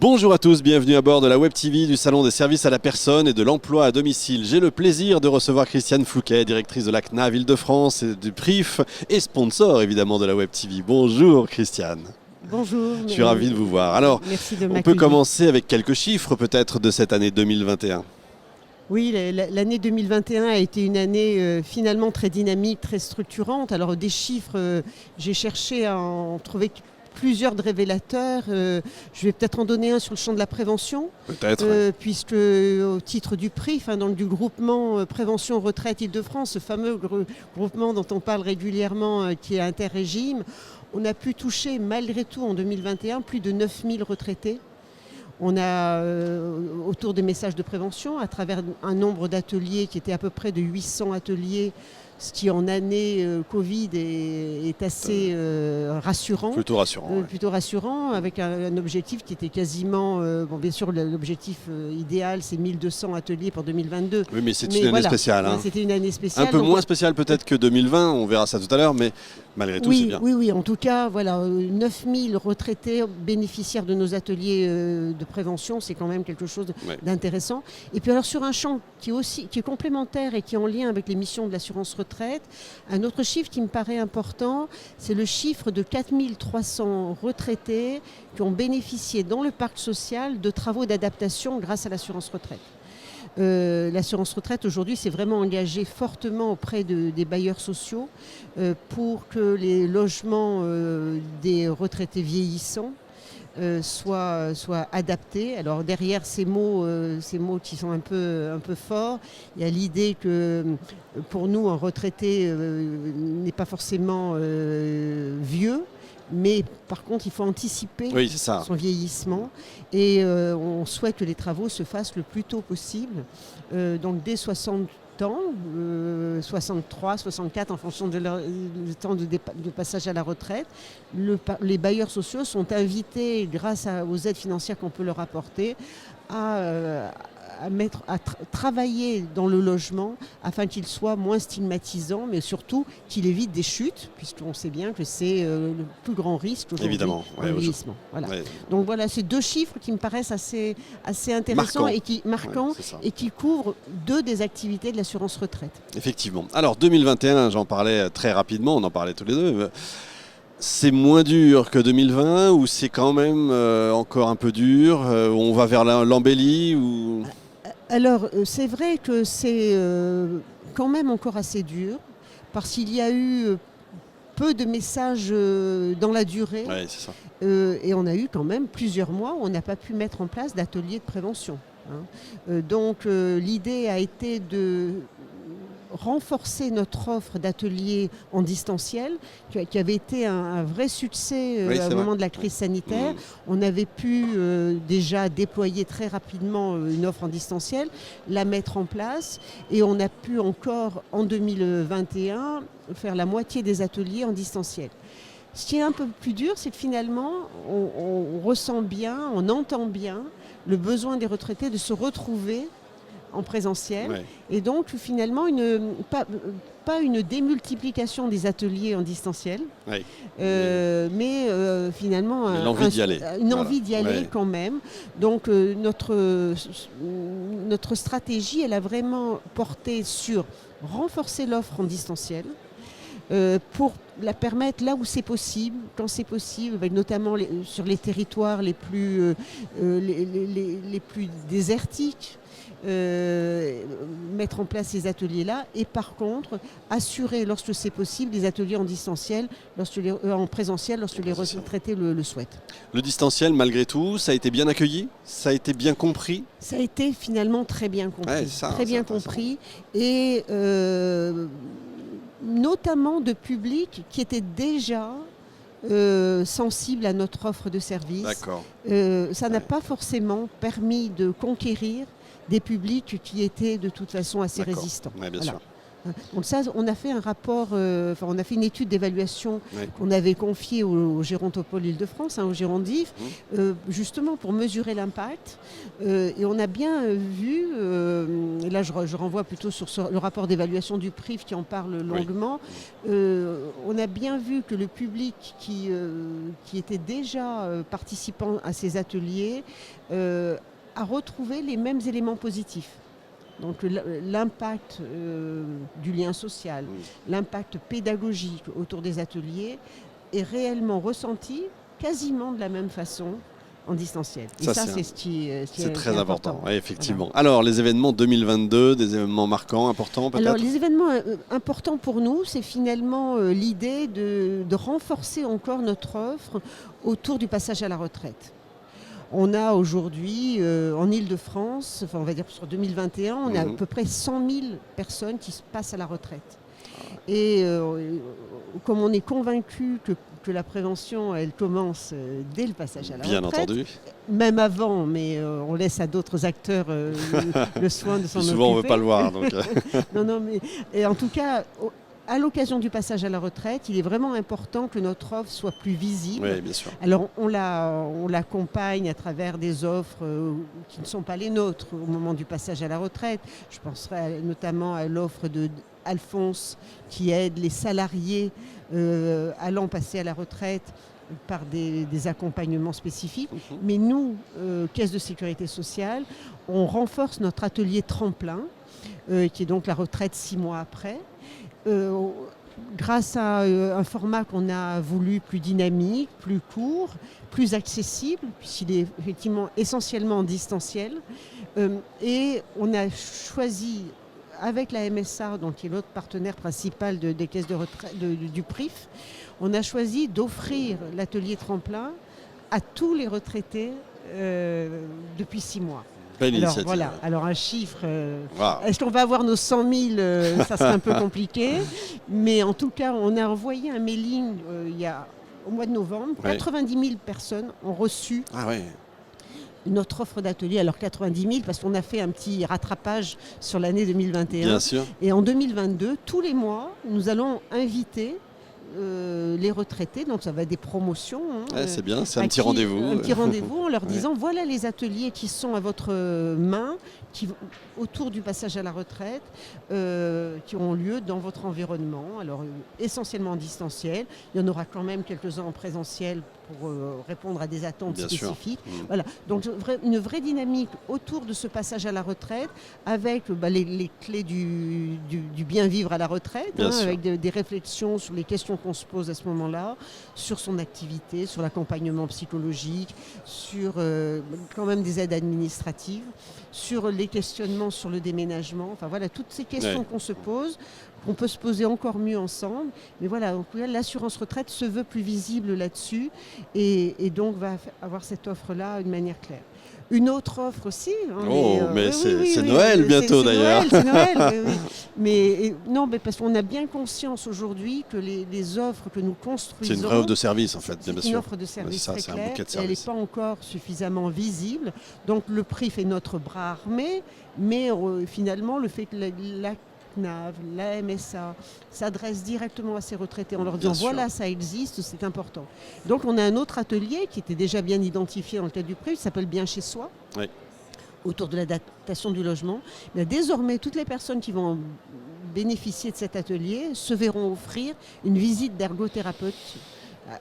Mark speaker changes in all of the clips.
Speaker 1: Bonjour à tous, bienvenue à bord de la Web TV du Salon des services à la personne et de l'emploi à domicile. J'ai le plaisir de recevoir Christiane Flouquet, directrice de la CNAV Île-de-France et du PRIF et sponsor évidemment de la Web TV. Bonjour Christiane.
Speaker 2: Bonjour.
Speaker 1: Je suis ravi de vous voir. Alors, on peut commencer avec quelques chiffres peut-être de cette année 2021.
Speaker 2: Oui, l'année 2021 a été une année finalement très dynamique, très structurante. Alors des chiffres, j'ai cherché à en trouver plusieurs de révélateurs. Je vais peut-être en donner un sur le champ de la prévention.
Speaker 1: Peut-être.
Speaker 2: Puisque au titre du PRIF, donc du groupement Prévention Retraite Île-de-France, ce fameux groupement dont on parle régulièrement qui est interrégime, on a pu toucher malgré tout en 2021 plus de 9000 retraités. On a autour des messages de prévention à travers un nombre d'ateliers qui était à peu près de 800 ateliers, ce qui en année Covid est assez rassurant.
Speaker 1: Plutôt rassurant.
Speaker 2: Plutôt rassurant, avec un objectif qui était quasiment... bien sûr, l'objectif idéal, c'est 1200 ateliers pour 2022.
Speaker 1: Oui, mais c'est une année spéciale. Hein.
Speaker 2: C'était une année spéciale.
Speaker 1: Un peu moins spéciale peut-être que 2020, on verra ça tout à l'heure, mais malgré tout, c'est bien.
Speaker 2: Oui, en tout cas, 9000 retraités bénéficiaires de nos ateliers de prévention, c'est quand même quelque chose d'intéressant. Et puis alors sur un champ qui est complémentaire et qui est en lien avec les missions de l'assurance retraite, un autre chiffre qui me paraît important, c'est le chiffre de 4300 retraités qui ont bénéficié dans le parc social de travaux d'adaptation grâce à l'assurance retraite. L'assurance retraite aujourd'hui s'est vraiment engagée fortement auprès des bailleurs sociaux pour que les logements des retraités vieillissants soient adaptés. Alors derrière ces mots qui sont un peu forts, il y a l'idée que pour nous un retraité n'est pas forcément vieux. Mais par contre, il faut anticiper son vieillissement et on souhaite que les travaux se fassent le plus tôt possible, donc dès 60 ans, 63, 64 en fonction de leur temps de passage à la retraite. Les bailleurs sociaux sont invités, grâce aux aides financières qu'on peut leur apporter, à travailler dans le logement afin qu'il soit moins stigmatisant, mais surtout qu'il évite des chutes, puisqu'on sait bien que c'est le plus grand risque aujourd'hui.
Speaker 1: Évidemment,
Speaker 2: le vieillissement. Voilà. Ouais. Donc voilà, c'est deux chiffres qui me paraissent assez intéressants marquants et qui couvrent deux des activités de l'assurance retraite.
Speaker 1: Effectivement. Alors 2021, j'en parlais très rapidement, on en parlait tous les deux. C'est moins dur que 2020 ou c'est quand même encore un peu dur on va vers l'embellie ou...
Speaker 2: Alors, c'est vrai que c'est quand même encore assez dur, parce qu'il y a eu peu de messages dans la durée.
Speaker 1: Ouais, c'est ça.
Speaker 2: Et on a eu quand même plusieurs mois où on n'a pas pu mettre en place d'ateliers de prévention. Donc, l'idée a été de renforcer notre offre d'ateliers en distanciel, qui avait été un vrai succès au moment de la crise sanitaire. On avait pu déjà déployer très rapidement une offre en distanciel, la mettre en place, et on a pu encore en 2021 faire la moitié des ateliers en distanciel. Ce qui est un peu plus dur, c'est que finalement, on ressent bien, on entend bien le besoin des retraités de se retrouver en présentiel, et donc finalement pas une démultiplication des ateliers en distanciel, mais finalement une envie d'y aller quand même. Donc notre stratégie, elle a vraiment porté sur renforcer l'offre en distanciel, pour la permettre là où c'est possible, quand c'est possible, notamment sur les territoires les plus désertiques, mettre en place ces ateliers-là, et par contre assurer, lorsque c'est possible, des ateliers en distanciel, en présentiel, lorsque les retraités le souhaitent.
Speaker 1: Le distanciel, malgré tout, ça a été bien accueilli, ça a été bien compris.
Speaker 2: Ça a été finalement très bien compris, compris, et notamment de publics qui étaient déjà sensibles à notre offre de service.
Speaker 1: D'accord.
Speaker 2: Ça n'a pas forcément permis de conquérir des publics qui étaient de toute façon assez résistants.
Speaker 1: Ouais, bien sûr.
Speaker 2: Donc ça, on a fait un rapport, on a fait une étude d'évaluation
Speaker 1: Oui.
Speaker 2: qu'on avait confiée au Gérontopole Île-de-France, au Gérondif, justement pour mesurer l'impact. Et on a bien vu, et là je renvoie plutôt sur le rapport d'évaluation du PRIF qui en parle longuement, on a bien vu que le public qui était déjà participant à ces ateliers a retrouvé les mêmes éléments positifs. Donc l'impact du lien social, l'impact pédagogique autour des ateliers est réellement ressenti quasiment de la même façon en distanciel. Et ça c'est ce qui est
Speaker 1: très important. Oui, effectivement.
Speaker 2: Voilà.
Speaker 1: Alors, les événements 2022, des événements marquants, importants peut-être?
Speaker 2: Alors, les événements importants pour nous, c'est finalement l'idée de renforcer encore notre offre autour du passage à la retraite. On a aujourd'hui, en Île-de-France, on va dire sur 2021, on a à peu près 100 000 personnes qui se passent à la retraite. Et comme on est convaincu que la prévention, elle commence dès le passage à la retraite. Bien entendu. Même avant, mais on laisse à d'autres acteurs le soin de s'en occuper.
Speaker 1: Souvent, on ne veut pas le voir. Donc.
Speaker 2: Non, mais et en tout cas... À l'occasion du passage à la retraite, il est vraiment important que notre offre soit plus visible.
Speaker 1: Oui, bien sûr.
Speaker 2: Alors, on l'accompagne à travers des offres qui ne sont pas les nôtres au moment du passage à la retraite. Je penserai notamment à l'offre d'Alphonse qui aide les salariés allant passer à la retraite par des accompagnements spécifiques. Mais nous, Caisse de sécurité sociale, on renforce notre atelier tremplin, qui est donc la retraite 6 mois après. Grâce à un format qu'on a voulu plus dynamique, plus court, plus accessible, puisqu'il est effectivement essentiellement en distanciel. Et on a choisi, avec la MSA, donc qui est l'autre partenaire principal des caisses de retraite du PRIF, on a choisi d'offrir l'atelier tremplin à tous les retraités depuis 6 mois. Alors voilà, alors un chiffre, est-ce qu'on va avoir nos 100 000, ça serait un peu compliqué, mais en tout cas on a envoyé un mailing au mois de novembre, 90 000 personnes ont reçu notre offre d'atelier, alors 90 000 parce qu'on a fait un petit rattrapage sur l'année 2021.
Speaker 1: Bien sûr.
Speaker 2: Et en 2022, tous les mois, nous allons inviter les retraités, donc ça va être des promotions.
Speaker 1: C'est bien, c'est un petit rendez-vous.
Speaker 2: Un petit rendez-vous en leur disant voilà les ateliers qui sont à votre main, autour du passage à la retraite, qui auront lieu dans votre environnement. Alors essentiellement en distanciel, il y en aura quand même quelques-uns en présentiel pour répondre à des attentes bien spécifiques. Voilà. Donc une vraie dynamique autour de ce passage à la retraite avec les clés du bien vivre à la retraite, avec des réflexions sur les questions qu'on se pose à ce moment-là, sur son activité, sur l'accompagnement psychologique, sur quand même des aides administratives, sur les questionnements sur le déménagement, enfin voilà, toutes ces questions qu'on se pose, qu'on peut se poser encore mieux ensemble. Mais voilà, donc, l'assurance retraite se veut plus visible là-dessus et donc va avoir cette offre-là d'une manière claire. Une autre offre aussi.
Speaker 1: C'est Noël bientôt d'ailleurs.
Speaker 2: C'est Noël, Mais parce qu'on a bien conscience aujourd'hui que les offres que nous construisons...
Speaker 1: C'est une vraie offre de service en fait, bien sûr.
Speaker 2: C'est une offre de service très claire, elle n'est pas encore suffisamment visible. Donc le PRIF est notre bras armé, mais finalement le fait que la CNAV, la MSA s'adresse directement à ces retraités en leur disant voilà, ça existe, c'est important. Donc on a un autre atelier qui était déjà bien identifié dans le cadre du PRIF, qui s'appelle Bien chez soi, autour de l'adaptation du logement. Mais désormais, toutes les personnes qui vont bénéficier de cet atelier se verront offrir une visite d'ergothérapeute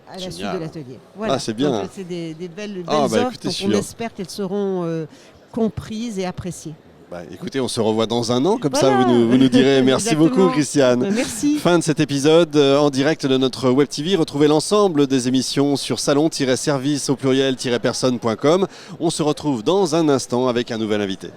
Speaker 2: à la suite de l'atelier. Voilà.
Speaker 1: C'est bien.
Speaker 2: Donc, c'est des belles offres, donc on espère qu'elles seront comprises et appréciées.
Speaker 1: Écoutez, on se revoit dans un an, comme ça vous nous direz. Merci beaucoup Christiane.
Speaker 2: Merci.
Speaker 1: Fin de cet épisode en direct de notre Web TV. Retrouvez l'ensemble des émissions sur salon-service au pluriel-personne.com. On se retrouve dans un instant avec un nouvel invité.